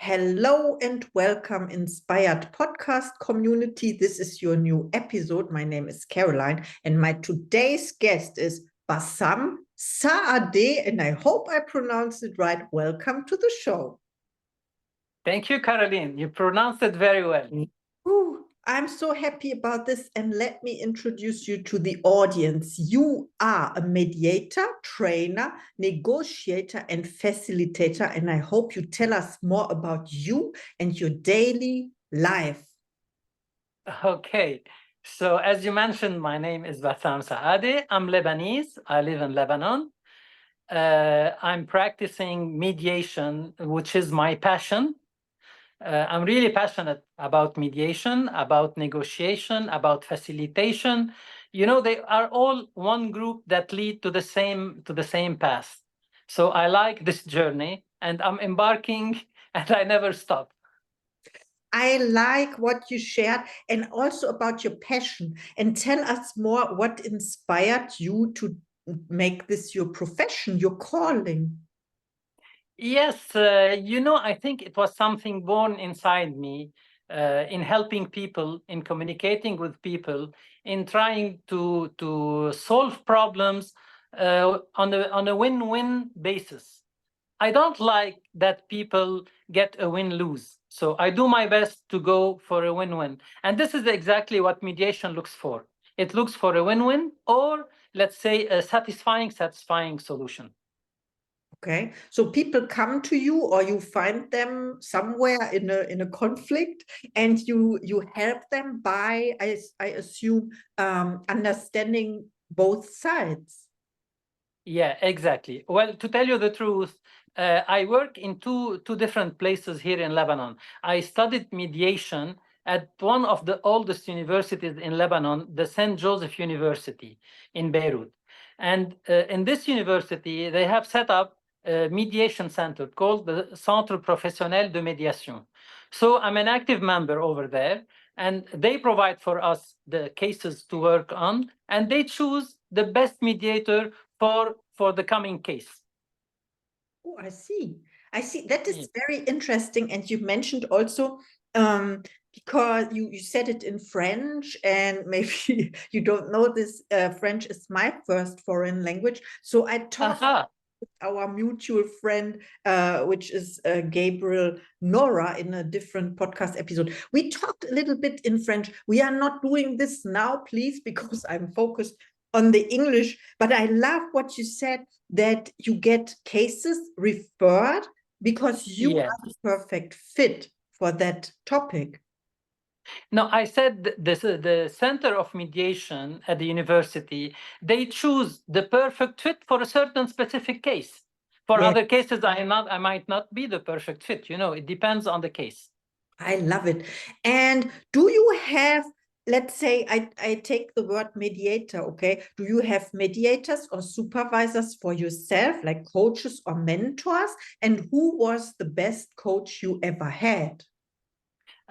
Hello and welcome, Inspired Podcast community. This is your new episode. My name is Caroline, and my today's guest is Bassam Saadeh, and I hope I pronounced it right. Welcome to the show. Thank you, Caroline. You pronounced it very well. Ooh, I'm so happy about this. And let me introduce you to the audience. You are a mediator, trainer, negotiator, and facilitator. And I hope you tell us more about you and your daily life. Okay. So as you mentioned, my name is Bassam Saadeh. I'm Lebanese. I live in Lebanon. I'm practicing mediation, which is my passion. I'm really passionate about mediation, about negotiation, about facilitation. You know, they are all one group that lead to the same path. So I like this journey, and I'm embarking, and I never stop. I like what you shared and also about your passion. And tell us more what inspired you to make this your profession, your calling. Yes, I think it was something born inside me in helping people, in communicating with people, in trying to solve problems on a win-win basis. I don't like that people get a win-lose. So I do my best to go for a win-win. And this is exactly what mediation looks for. It looks for a win-win, or let's say a satisfying solution. Okay, so people come to you, or you find them somewhere in a conflict, and you help them by, I assume, understanding both sides. Yeah, exactly. Well, to tell you the truth, I work in two different places here in Lebanon. I studied mediation at one of the oldest universities in Lebanon, the St. Joseph University in Beirut. And in this university, they have set up a mediation center called the Centre Professionnel de Médiation. So I'm an active member over there, and they provide for us the cases to work on, and they choose the best mediator for the coming case. Oh, I see. I see. That is very interesting. And you mentioned also, because you said it in French, and maybe you don't know this, French is my first foreign language. So I talked with our mutual friend, which is Gabriel Nora, in a different podcast episode. We talked a little bit in French. We are not doing this now, please, because I'm focused on the English, but I love what you said, that you get cases referred because you are the perfect fit for that topic. No, I said the Center of Mediation at the university, they choose the perfect fit for a certain specific case. For other cases, I might not be the perfect fit. It depends on the case. I love it. And do you have, let's say, I take the word mediator, okay? Do you have mediators or supervisors for yourself, like coaches or mentors? And who was the best coach you ever had?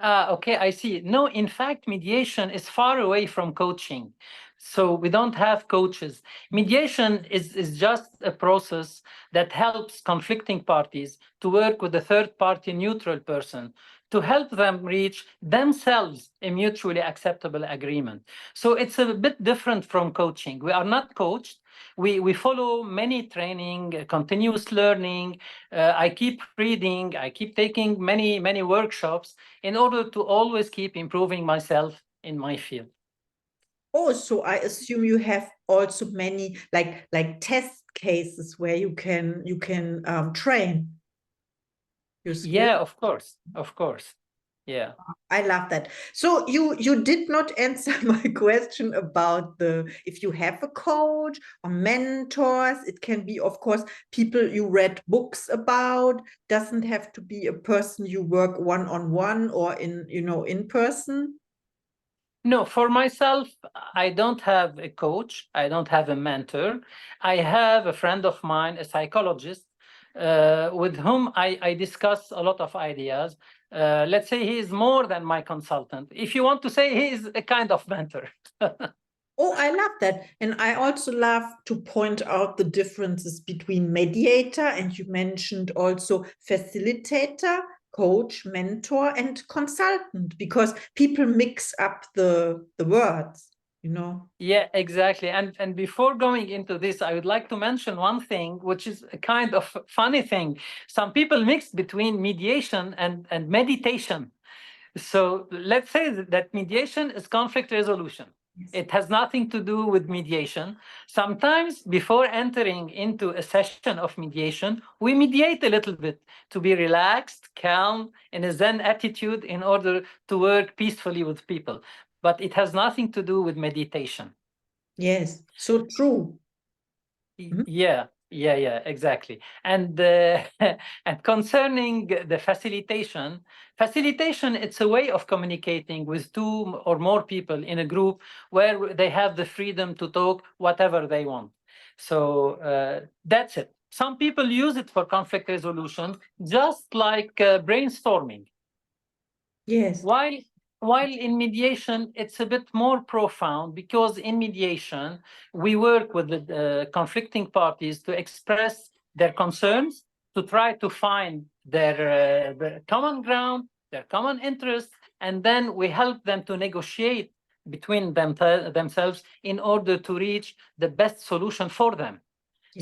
Okay, I see. No, in fact, mediation is far away from coaching. So we don't have coaches. Mediation is just a process that helps conflicting parties to work with a third party neutral person to help them reach themselves a mutually acceptable agreement. So it's a bit different from coaching. We are not coached. We follow many training, continuous learning. I keep reading, I keep taking many workshops in order to always keep improving myself in my field. Oh, so I assume you have also many like test cases where you can train your skills. Yeah, of course. Yeah. I love that. So you did not answer my question about if you have a coach or mentors. It can be, of course, people you read books about. Doesn't have to be a person you work one-on-one or in person. No, for myself, I don't have a coach. I don't have a mentor. I have a friend of mine, a psychologist, with whom I discuss a lot of ideas. Let's say he is more than my consultant. If you want to say, he is a kind of mentor. Oh, I love that. And I also love to point out the differences between mediator, and you mentioned also facilitator. coach, mentor, and consultant, because people mix up the words, you know. Yeah, exactly. And before going into this, I would like to mention one thing, which is a kind of funny thing. Some people mix between mediation and meditation. So let's say that mediation is conflict resolution. Yes. It has nothing to do with mediation. Sometimes before entering into a session of mediation, we mediate a little bit to be relaxed, calm, in a Zen attitude in order to work peacefully with people. But it has nothing to do with meditation. Yes, so true. Mhm. Yeah, exactly. And and concerning the facilitation, it's a way of communicating with two or more people in a group where they have the freedom to talk whatever they want. So that's it. Some people use it for conflict resolution, just like brainstorming. Yes. While in mediation, it's a bit more profound, because in mediation, we work with the conflicting parties to express their concerns, to try to find their common ground, their common interests, and then we help them to negotiate between themselves in order to reach the best solution for them.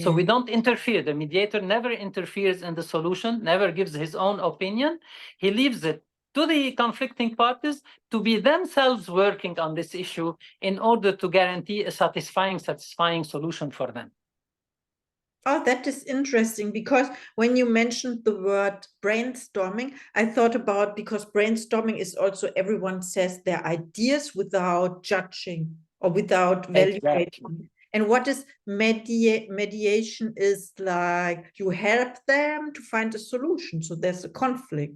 So we don't interfere. The mediator never interferes in the solution, never gives his own opinion. He leaves it to the conflicting parties to be themselves working on this issue in order to guarantee a satisfying solution for them. Oh, that is interesting, because when you mentioned the word brainstorming, I thought about, because brainstorming is also everyone says their ideas without judging or without Exactly. evaluating. And what is mediation is like you help them to find a solution. So there's a conflict.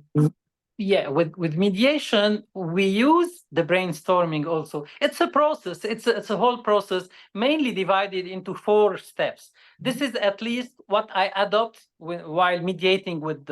Yeah, with mediation, we use the brainstorming also. It's a process. It's a whole process, mainly divided into 4 steps. This is at least what I adopt while mediating with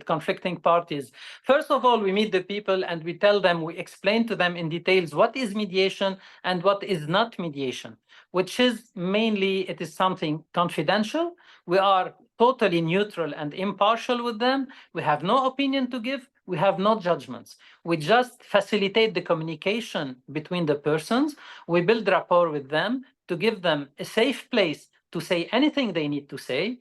conflicting parties. First of all, we meet the people and we tell them, we explain to them in details what is mediation and what is not mediation, which is mainly, it is something confidential. We are totally neutral and impartial with them. We have no opinion to give. We have no judgments. We just facilitate the communication between the persons. We build rapport with them to give them a safe place to say anything they need to say,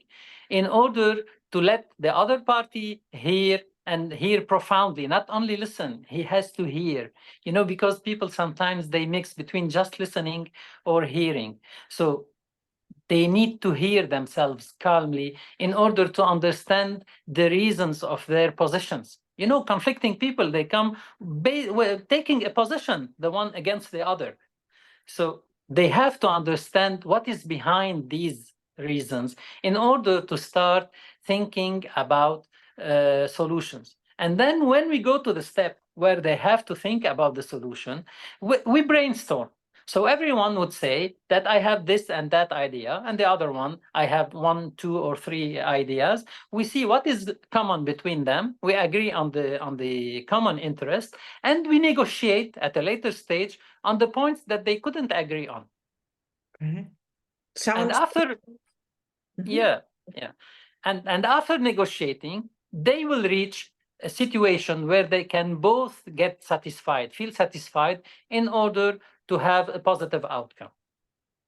in order to let the other party hear, and hear profoundly, not only listen. He has to hear, because people sometimes they mix between just listening or hearing. So they need to hear themselves calmly in order to understand the reasons of their positions. Conflicting people, they come taking a position, the one against the other. So they have to understand what is behind these reasons in order to start thinking about solutions. And then when we go to the step where they have to think about the solution, we brainstorm. So everyone would say that I have this and that idea, and the other one, I have 1, 2, or 3 ideas. We see what is common between them. We agree on the common interest, and we negotiate at a later stage on the points that they couldn't agree on. And Sounds. after, Mhm. yeah, and after negotiating, they will reach a situation where they can both get satisfied, feel satisfied, in order to have a positive outcome.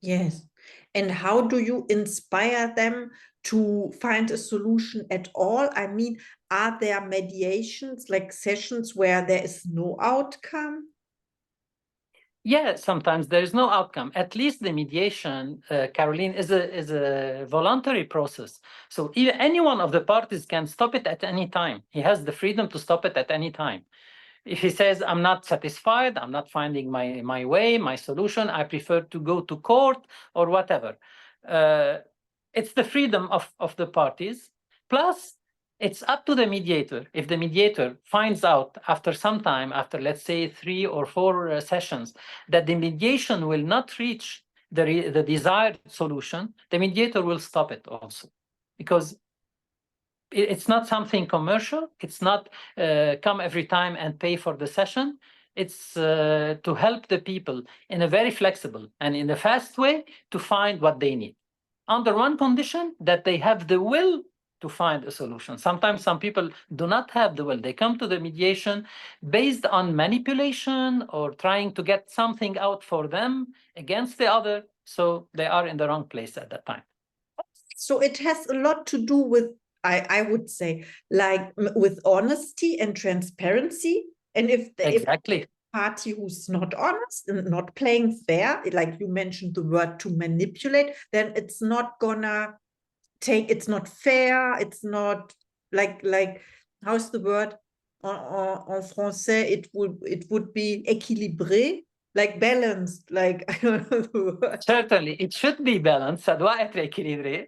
Yes. And how do you inspire them to find a solution at all? I mean, are there mediations, like sessions where there is no outcome? Yeah, sometimes there is no outcome. At least the mediation, Caroline, is a voluntary process. So any one of the parties can stop it at any time. He has the freedom to stop it at any time. If he says, I'm not satisfied, I'm not finding my way, my solution, I prefer to go to court or whatever. It's the freedom of the parties. Plus, it's up to the mediator. If the mediator finds out after some time, after let's say 3 or 4 sessions, that the mediation will not reach the desired solution, the mediator will stop it also. Because it's not something commercial. It's not come every time and pay for the session. It's to help the people in a very flexible and in a fast way to find what they need. Under one condition, that they have the will to find a solution. Sometimes some people do not have the will. They come to the mediation based on manipulation or trying to get something out for them against the other. So they are in the wrong place at that time. So it has a lot to do with, I would say, like with honesty and transparency. And if Exactly. party who's not honest and not playing fair, like you mentioned the word to manipulate, then it's not gonna it's not fair, it's not like how's the word en français, it would be équilibré, like balanced, like I don't know the word. Certainly, it should be balanced. Ça doit être équilibré.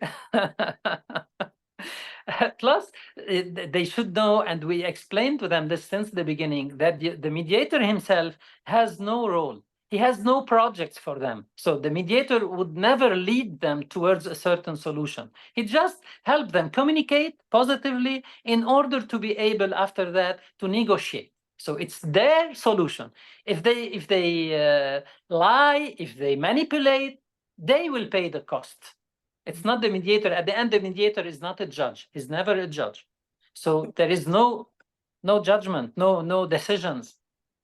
Plus, they should know, and we explained to them this since the beginning, that the mediator himself has no role. He has no projects for them. So the mediator would never lead them towards a certain solution. He just helped them communicate positively in order to be able, after that, to negotiate. So it's their solution. If they lie, if they manipulate, they will pay the cost. It's not the mediator. At the end, the mediator is not a judge. He's never a judge. So there is no judgment, no decisions.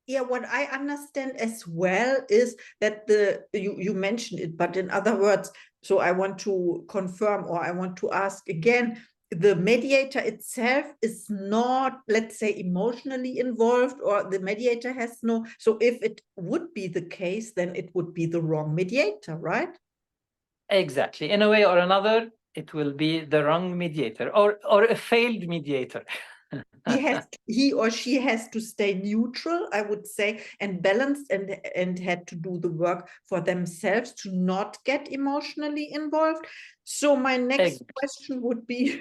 Yeah, what I understand as well is that you mentioned it, but in other words, so I want to confirm, or I want to ask again, the mediator itself is not, let's say, emotionally involved, or the mediator has no, so if it would be the case, then it would be the wrong mediator, right? Exactly. In a way or another, it will be the wrong mediator or a failed mediator. He or she has to stay neutral, I would say, and balanced, and had to do the work for themselves to not get emotionally involved. So my next question would be,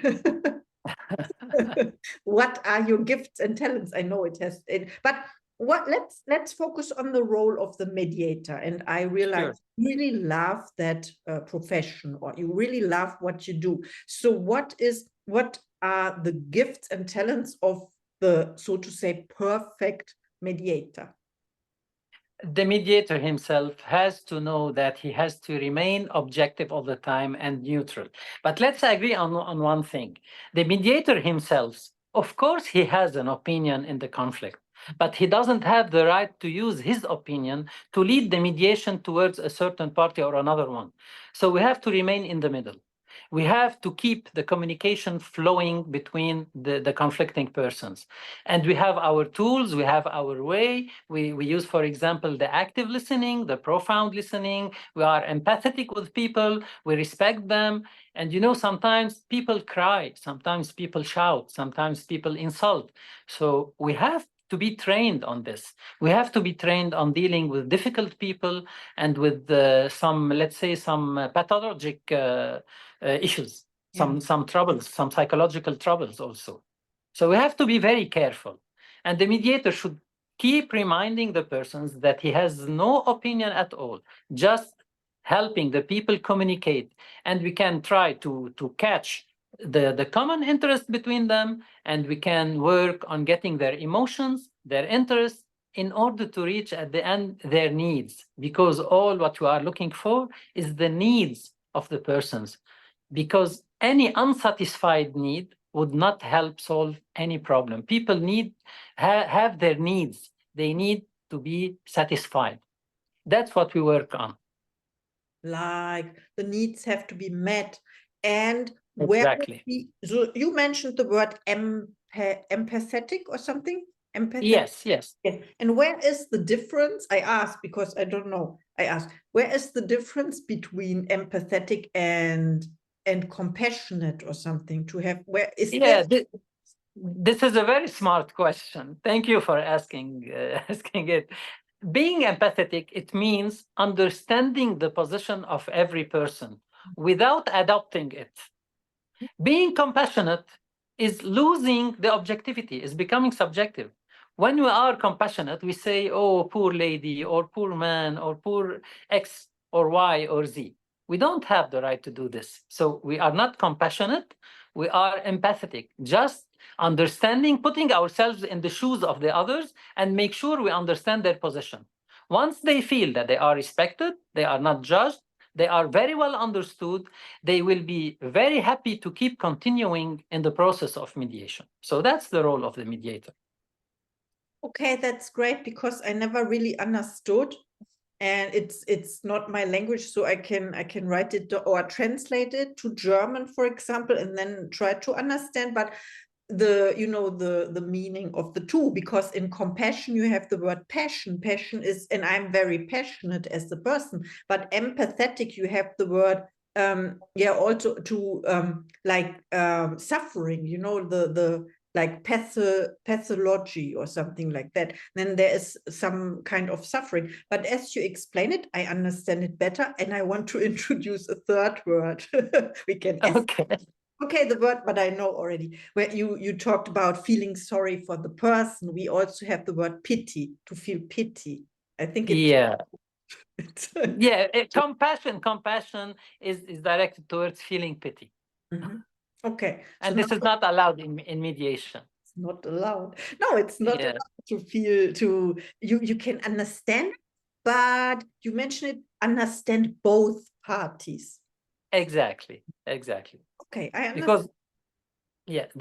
what are your gifts and talents? I know it has, but let's focus on the role of the mediator. And I realize you really love that profession, or you really love what you do. So what are the gifts and talents of the, so to say, perfect mediator? The mediator himself has to know that he has to remain objective all the time and neutral. But let's agree on one thing. The mediator himself, of course, he has an opinion in the conflict, but he doesn't have the right to use his opinion to lead the mediation towards a certain party or another one. So we have to remain in the middle. We have to keep the communication flowing between the conflicting persons. And we have our tools, we have our way. We use, for example, the active listening, the profound listening. We are empathetic with people, we respect them. And sometimes people cry, sometimes people shout, sometimes people insult. So we have to be trained on this. We have to be trained on dealing with difficult people and with some, let's say, some pathologic issues, some troubles, some psychological troubles also. So we have to be very careful. And the mediator should keep reminding the persons that he has no opinion at all, just helping the people communicate. And we can try to catch the common interest between them, and we can work on getting their emotions, their interests, in order to reach at the end their needs, because all what we are looking for is the needs of the persons, because any unsatisfied need would not help solve any problem. People have their needs. They need to be satisfied. That's what we work on. Like the needs have to be met. And exactly. So you mentioned the word empathetic or something? Empathetic. Yes. And where is the difference? I ask because I don't know. I ask, where is the difference between empathetic and compassionate or something? To have, where is this is a very smart question. Thank you for asking it. Being empathetic, it means understanding the position of every person without adopting it. Being compassionate is losing the objectivity, is becoming subjective. When we are compassionate, we say, oh, poor lady, or poor man, or poor X, or Y, or Z. We don't have the right to do this. So we are not compassionate, we are empathetic, just understanding, putting ourselves in the shoes of the others and make sure we understand their position. Once they feel that they are respected, they are not judged, they are very well understood, they will be very happy to keep continuing in the process of mediation. So that's the role of the mediator. Okay, that's great, because I never really understood, and it's not my language, so I can write it or translate it to German, for example, and then try to understand. But the meaning of the two, because in compassion you have the word passion. Passion is, and I'm very passionate as a person, but empathetic you have the word also to suffering, the like pathology or something like that. Then there is some kind of suffering, but as you explain it, I understand it better, and I want to introduce a third word. We can Okay, the word, but I know already. Where you talked about feeling sorry for the person, we also have the word pity, to feel pity. I think compassion is directed towards feeling pity. Okay. And this is not allowed in mediation. It's not allowed. No, it's not allowed to feel, you can understand, but you mentioned it, understand both parties. Exactly. Okay, I understand. Because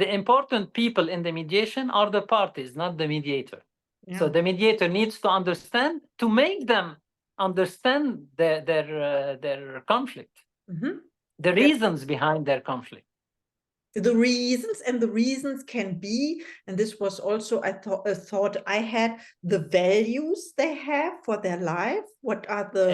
the important people in the mediation are the parties, not the mediator. Yeah. So the mediator needs to understand, to make them understand their conflict, the reasons behind their conflict. The reasons can be, and this was also a thought I had, the values they have for their life. What are the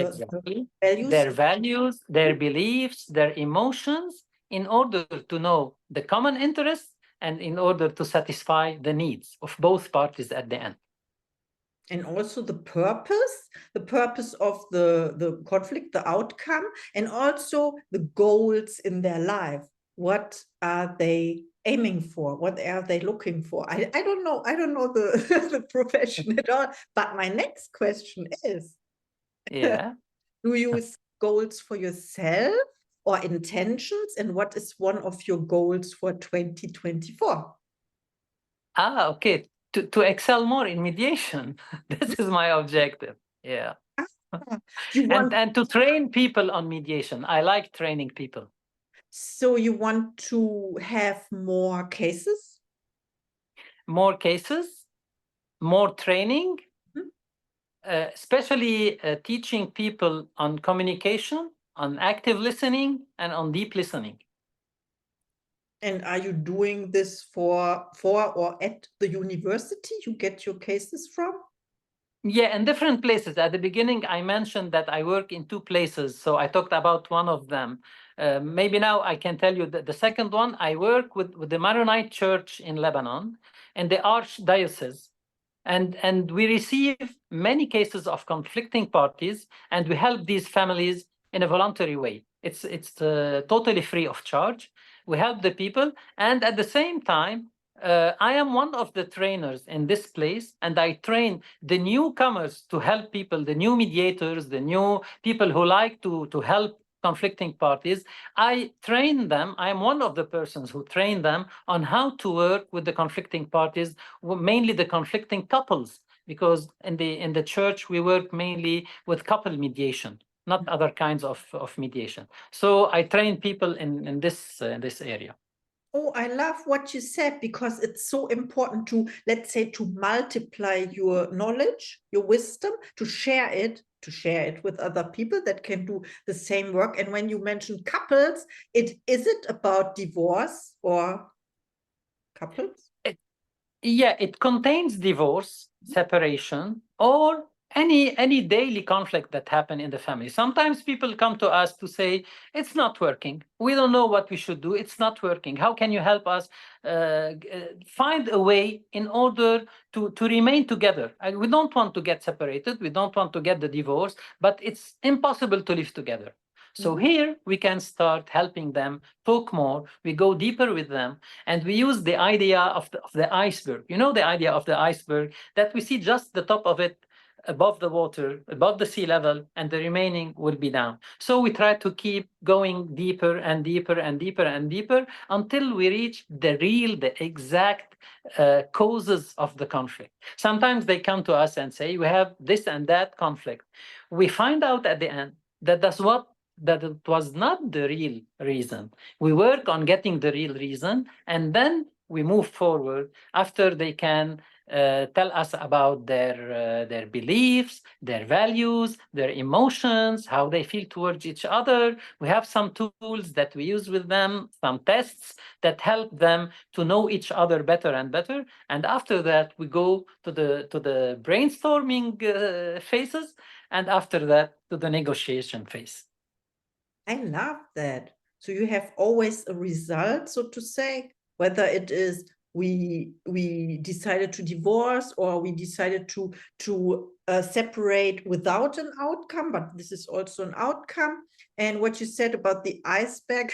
values? Their values, their beliefs, their emotions, in order to know the common interests and in order to satisfy the needs of both parties at the end. And also the purpose of the conflict, the outcome, and also the goals in their life. What are they aiming for? What are they looking for? I don't know. I don't know the, the profession at all. But my next question is, do you use goals for yourself or intentions? And what is one of your goals for 2024? Okay. To excel more in mediation. This is my objective. Yeah. And to train people on mediation. I like training people. So you want to have more cases? More cases, more training, especially teaching people on communication, on active listening, and on deep listening. And are you doing this for or at the university you get your cases from? Yeah, in different places. At the beginning, I mentioned that I work in 2 places, so I talked about one of them. Maybe now I can tell you that the second one, I work with the Maronite Church in Lebanon and the Archdiocese. And we receive many cases of conflicting parties, and we help these families in a voluntary way. It's totally free of charge. We help the people, and at the same time, I am one of the trainers in this place, and I train the newcomers to help people, the new mediators, the new people who like to help conflicting parties. I train them. I am one of the persons who train them on how to work with the conflicting parties, mainly the conflicting couples, because in the church we work mainly with couple mediation, not other kinds of mediation. So I train people in this area. Oh, I love what you said, because it's so important to, let's say, to multiply your knowledge, your wisdom, to share it with other people that can do the same work. And when you mentioned couples, is it about divorce or couples? It contains divorce, separation, or any daily conflict that happen in the family. Sometimes people come to us to say, it's not working. We don't know what we should do. It's not working. How can you help us find a way in order to remain together? We don't want to get separated. We don't want to get the divorce, but it's impossible to live together. So here we can start helping them talk more. We go deeper with them, and we use the idea of the iceberg. You know, the idea of the iceberg, that we see just the top of it above the water, above the sea level, and the remaining will be down. So we try to keep going deeper and deeper and deeper and deeper until we reach the exact causes of the conflict. Sometimes they come to us and say, we have this and that conflict. We find out at the end that that's what that it was not the real reason. We work on getting the real reason, and then we move forward after they can tell us about their beliefs, their values, their emotions, how they feel towards each other. We have some tools that we use with them, some tests that help them to know each other better and better. And after that, we go to the brainstorming phases, and after that, to the negotiation phase. I love that. So you have always a result, so to say, whether it is we decided to divorce or we decided to separate without an outcome, but this is also an outcome. And what you said about the iceberg,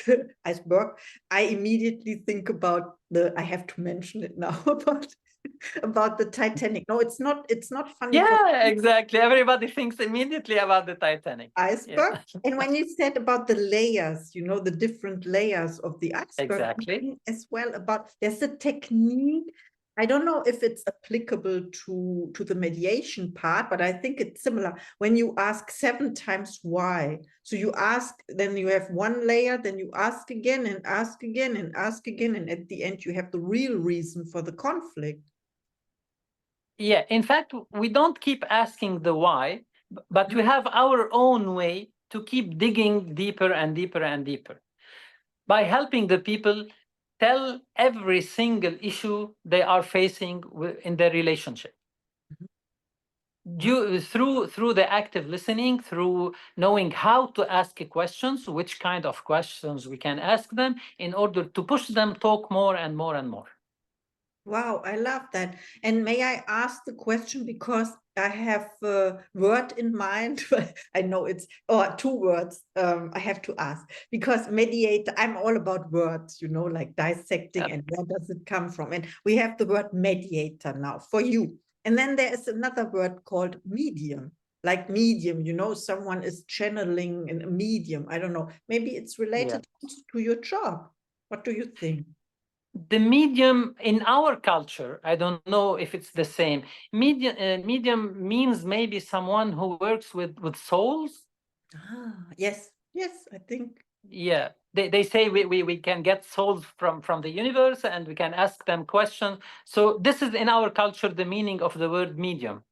I immediately think about I have to mention it now, about the Titanic. No, it's not funny. Yeah, exactly. Everybody thinks immediately about the Titanic. Iceberg. Yeah. And when you said about the layers, the different layers of the iceberg, Exactly. as well about there's a technique. I don't know if it's applicable to the mediation part, but I think it's similar. When you ask 7 times why, so you ask, then you have one layer, then you ask again and ask again and ask again, and at the end you have the real reason for the conflict. Yeah, in fact, we don't keep asking the why, but we have our own way to keep digging deeper and deeper and deeper by helping the people tell every single issue they are facing in their relationship. Through the active listening, through knowing how to ask questions, which kind of questions we can ask them in order to push them talk more and more and more. Wow, I love that. And may I ask the question, because I have a word in mind. I know it's 2 words. I have to ask, because mediator, I'm all about words, like dissecting and where does it come from? And we have the word mediator now for you. And then there is another word called medium, like medium, someone is channeling in a medium. I don't know. Maybe it's related to your job. What do you think? The medium in our culture, I don't know if it's the same. Medium means maybe someone who works with souls. Yes, I think. Yeah, they say we can get souls from the universe and we can ask them questions. So this is in our culture the meaning of the word medium.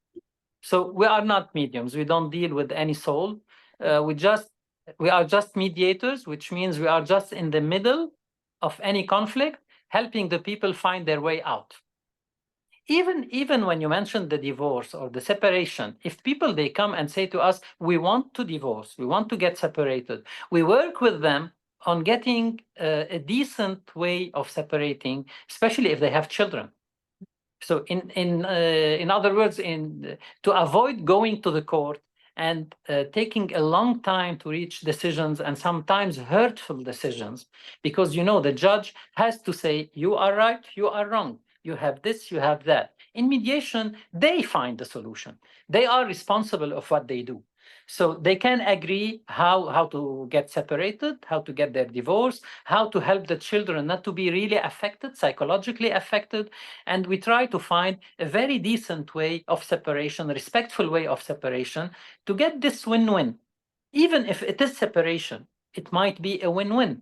So we are not mediums. We don't deal with any soul. We are just mediators, which means we are just in the middle of any conflict, helping the people find their way out. Even when you mentioned the divorce or the separation, if people, they come and say to us, we want to divorce, we want to get separated, we work with them on getting a decent way of separating, especially if they have children. So in other words, to avoid going to the court and taking a long time to reach decisions, and sometimes hurtful decisions, because the judge has to say, you are right, you are wrong, you have this, you have that. In mediation, they find the solution. They are responsible of what they do. So they can agree how to get separated, how to get their divorce, how to help the children not to be really affected, psychologically affected. And we try to find a very decent way of separation, respectful way of separation, to get this win-win. Even if it is separation, it might be a win-win.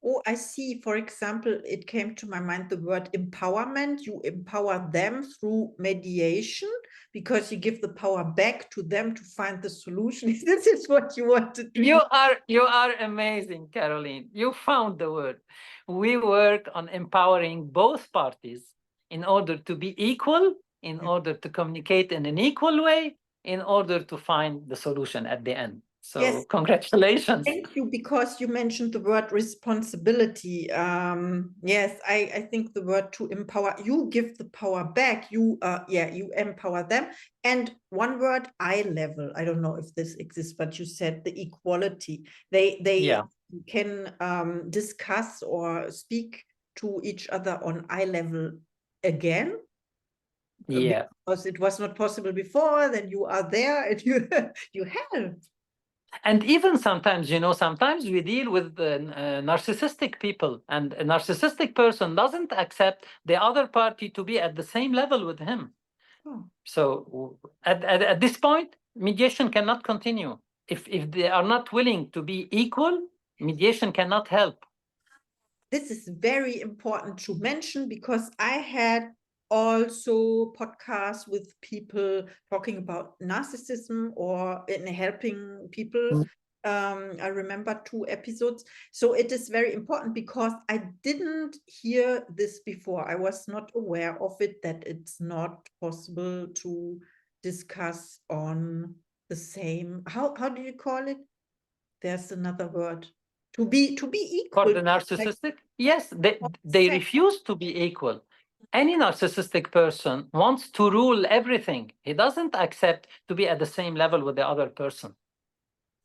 Oh, I see. For example, it came to my mind the word empowerment. You empower them through mediation because you give the power back to them to find the solution. This is what you wanted to You are amazing, Caroline. You found the word. We work on empowering both parties in order to be equal, in order to communicate in an equal way, in order to find the solution at the end. So Yes. congratulations. Thank you, because you mentioned the word responsibility. Yes, I think the word to empower, you give the power back, you empower them. And one word, eye level. I don't know if this exists, but you said the equality. They can discuss or speak to each other on eye level again. Yeah. Because it was not possible before, then you are there and you help. And even sometimes, sometimes we deal with narcissistic people, and a narcissistic person doesn't accept the other party to be at the same level with him. So at this point, mediation cannot continue. If they are not willing to be equal, mediation cannot help. This is very important to mention because I had also podcasts with people talking about narcissism or in helping people. I remember 2 episodes. So it is very important because I didn't hear this before. I was not aware of it, that it's not possible to discuss on the same, how do you call it? There's another word. To be equal. For the narcissistic, yes, they refuse to be equal. Any narcissistic person wants to rule everything. He doesn't accept to be at the same level with the other person.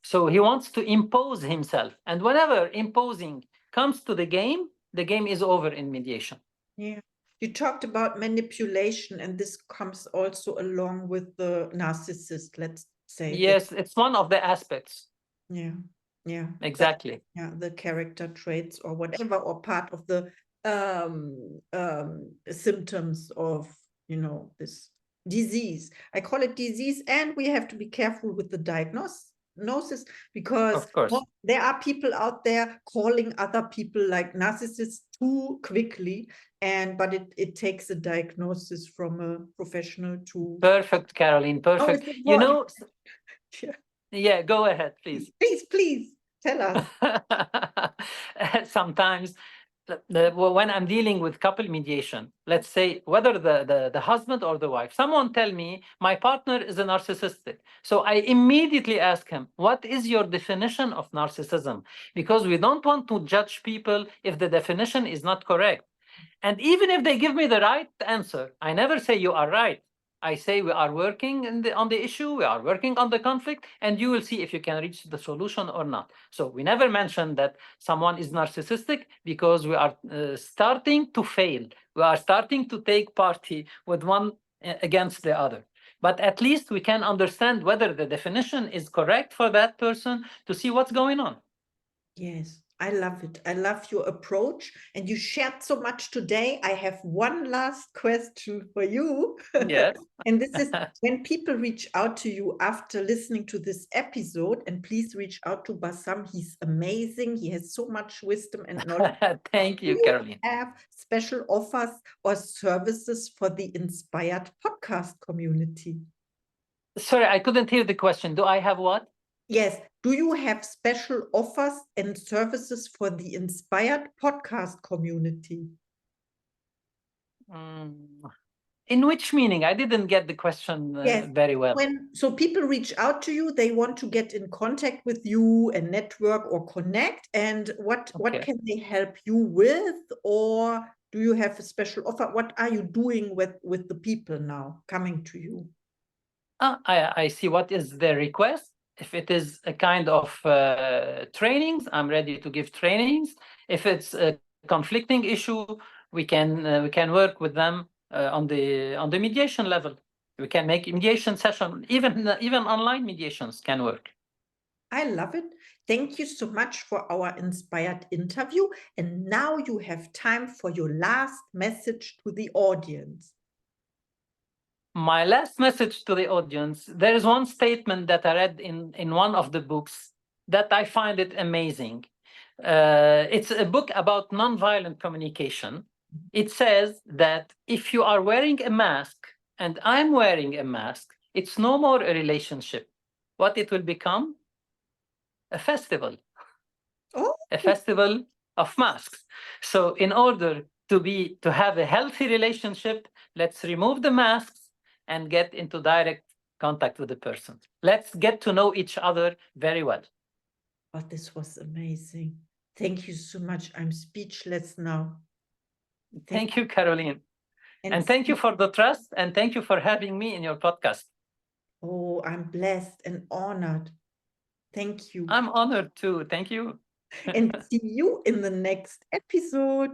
So he wants to impose himself. And whenever imposing comes to the game is over in mediation. Yeah. You talked about manipulation, and this comes also along with the narcissist, let's say. Yes, it's one of the aspects. Yeah. Yeah. Exactly. The character traits or whatever, or part of the symptoms of, this disease. I call it disease, and we have to be careful with the diagnosis, because Of course. there are people out there calling other people like narcissists too quickly, but it takes a diagnosis from a professional to. Perfect, Caroline, perfect. Yeah, go ahead, please. Please tell us. Sometimes when I'm dealing with couple mediation, let's say whether the husband or the wife, someone tell me my partner is a narcissistic. So I immediately ask him, what is your definition of narcissism? Because we don't want to judge people if the definition is not correct. And even if they give me the right answer, I never say you are right. I say we are working on the issue, we are working on the conflict, and you will see if you can reach the solution or not. So we never mention that someone is narcissistic because we are starting to fail. We are starting to take party with one against the other. But at least we can understand whether the definition is correct for that person to see what's going on. Yes, I love it. I love your approach, and you shared so much today. I have one last question for you. Yes. And this is when people reach out to you after listening to this episode, and please reach out to Bassam. He's amazing. He has so much wisdom and knowledge. Thank you, Caroline. Do you have special offers or services for the Inspired podcast community? Sorry, I couldn't hear the question. Do I have what? Yes. Do you have special offers and services for the Inspired podcast community? In which meaning? I didn't get the question very well. So people reach out to you, they want to get in contact with you and network or connect. And what can they help you with? Or do you have a special offer? What are you doing with the people now coming to you? I see. What is the request? If it is a kind of trainings, I'm ready to give trainings. If it's a conflicting issue, we can work with them on the mediation level. We can make mediation session, even online mediations can work. I love it. Thank you so much for our inspired interview. And now you have time for your last message to the audience. My last message to the audience, there is one statement that I read in one of the books that I find it amazing. It's a book about nonviolent communication. It says that if you are wearing a mask and I'm wearing a mask, it's no more a relationship. What it will become? A festival. Oh. A festival of masks. So in order to have a healthy relationship, let's remove the masks and get into direct contact with the person. Let's get to know each other very well. Oh, this was amazing. Thank you so much. I'm speechless now. Thank you, Caroline. And thank you for the trust, and thank you for having me in your podcast. Oh, I'm blessed and honored. Thank you. I'm honored too. Thank you. And see you in the next episode.